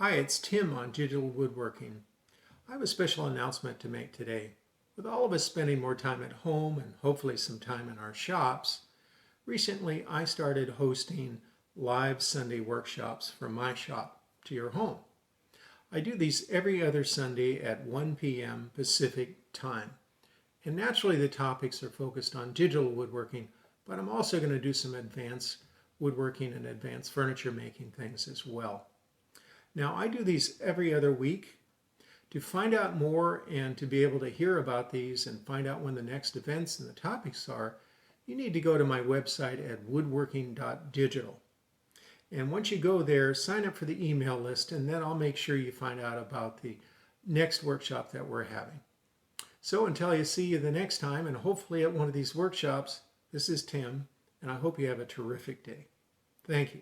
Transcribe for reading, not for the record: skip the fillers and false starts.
Hi, it's Tim on Digital Woodworking. I have a special announcement to make today. With all of us spending more time at home and hopefully some time in our shops, recently I started hosting live Sunday workshops from my shop to your home. I do these every other Sunday at 1 p.m. Pacific time. And naturally the topics are focused on digital woodworking, but I'm also going to do some advanced woodworking and advanced furniture making things as well. Now, I do these every other week. To find out more and to be able to hear about these and find out when the next events and the topics are, you need to go to my website at woodworking.digital. And once you go there, sign up for the email list, and then I'll make sure you find out about the next workshop that we're having. So until I see you the next time, and hopefully at one of these workshops, this is Tim, and I hope you have a terrific day. Thank you.